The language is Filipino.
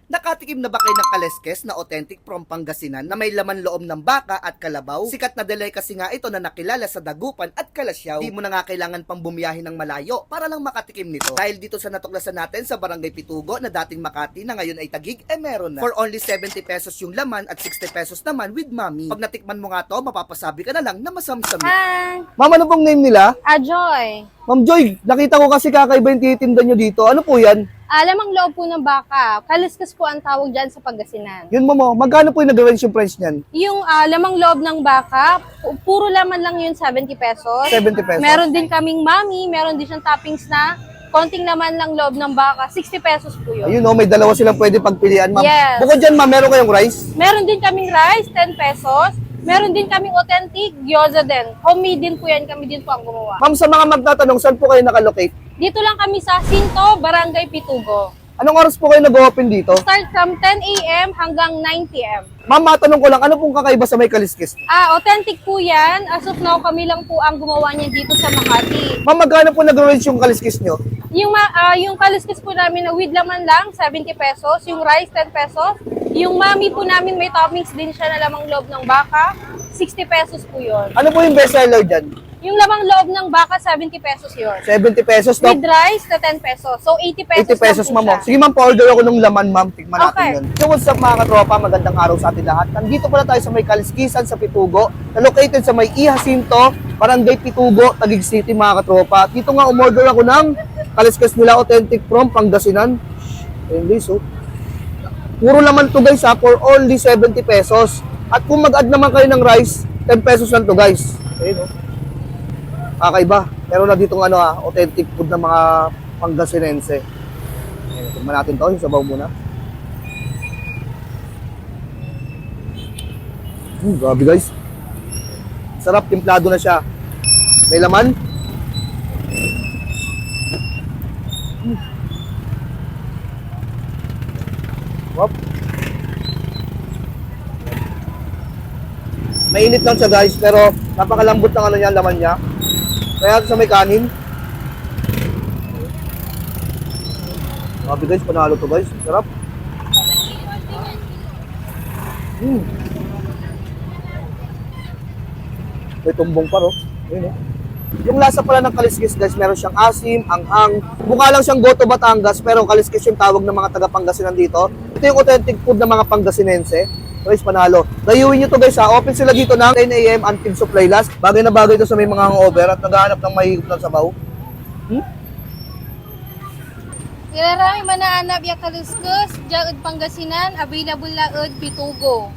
Nakatikim na ba kayo ng kaleskes na authentic from Pangasinan na may laman loob ng baka at kalabaw? Sikat na delicacy nga ito na nakilala sa Dagupan at Kalasyaw. Di mo na nga kailangan pang bumiyahe ng malayo para lang makatikim nito. Dahil dito sa natuklasan natin sa Barangay Pitugo na dating Makati na ngayon ay Taguig, meron na. For only 70 pesos yung laman at 60 pesos naman with mami. Pag natikman mo nga to, mapapasabi ka na lang na masamsami. Hi! Ma'am, ano pong name nila? Joy. Ma'am Joy, nakita ko kasi kakaiba yung titinda nyo dito. Ano po yan? Lamang loob po ng baka. Kaliskas po ang tawag dyan sa Pangasinan. Yun mo, magkano po yung nag-range yung price niyan? Yung lamang loob ng baka, puro laman lang yun, 70 pesos. 70 pesos. Meron din kaming mami, meron din siyang toppings na konting laman lang loob ng baka, 60 pesos po yun. Ayun may dalawa silang pwede pagpilian, ma'am. Yes. Bukod dyan, ma'am, meron kayong rice? Meron din kaming rice, 10 pesos. Meron din kaming authentic gyoza din. Homemade din po yan, kami din po ang gumawa. Ma'am, sa mga magtatanong, saan po kayo nakalocate? Dito lang kami sa Sinto, Barangay Pitugo. Anong oras po kayo nag-open dito? Start from 10 a.m. hanggang 9 p.m. Ma'am, matanong ko lang, ano pong kakaiba sa may kaliskis? Authentic po yan. As of now, kami lang po ang gumawa niya dito sa Makati. Ma'am, magkano po nag-range yung kaliskis nyo? Yung kaliskis po namin na with laman lang, 70 pesos. Yung rice, 10 pesos. Yung mami po namin, may toppings din siya na lamang loob ng baka. 60 pesos po yun. Ano po yung best seller dyan? Yung lamang loob ng baka, 70 pesos yun. 70 pesos, no? With rice, na 10 pesos. So, 80 pesos 80 pesos, lang po ma'am. siya. Sige, ma'am, pa-order ako ng laman, ma'am. Tikman natin Okay. yun. So, what's up, mga katropa? Magandang araw sa atin lahat. Nandito pala tayo sa may kaliskisan sa Pitugo, na located sa may Jacinto, Barangay Pitugo, Taguig City, mga katropa. At dito nga, umorder ako ng kaliskis nila authentic from Pangasinan. Ayun, guys, oh. Puro laman to, guys, ha, for only 70 pesos. At kung mag-add naman kayo ng rice, 10 pesos lang to, guys. Ayun, oh. Kakaiba. Meron na ditong authentic food ng mga Pangasinense. Ayun, tignan natin to, yung sabaw muna. Grabe, guys. Sarap, timplado na siya. May laman. Wap. Mainit lang siya, guys, pero napakalambot ng niya, laman niya. Kaya sa may kanin. Grabe, guys, panalo to, guys. Sarap. May tumbong pa, no? Ayun, yung lasa pala ng kaliskis, guys, meron siyang asim, anghang. Mukha lang siyang goto Batangas, pero kaliskis yung tawag ng mga taga Pangasinan dito. Ito yung authentic food ng mga Pangasinense. Guys, panalo. Dayuin nyo to, guys, ha. Open sila dito ng 10 a.m. until supply last. Bagay na bagay to sa may mga hangover at naghahanap ng mahigop ng sabaw. Irarami manaanap ya kaliskus, Jaud Pangasinan, available na Pitugo.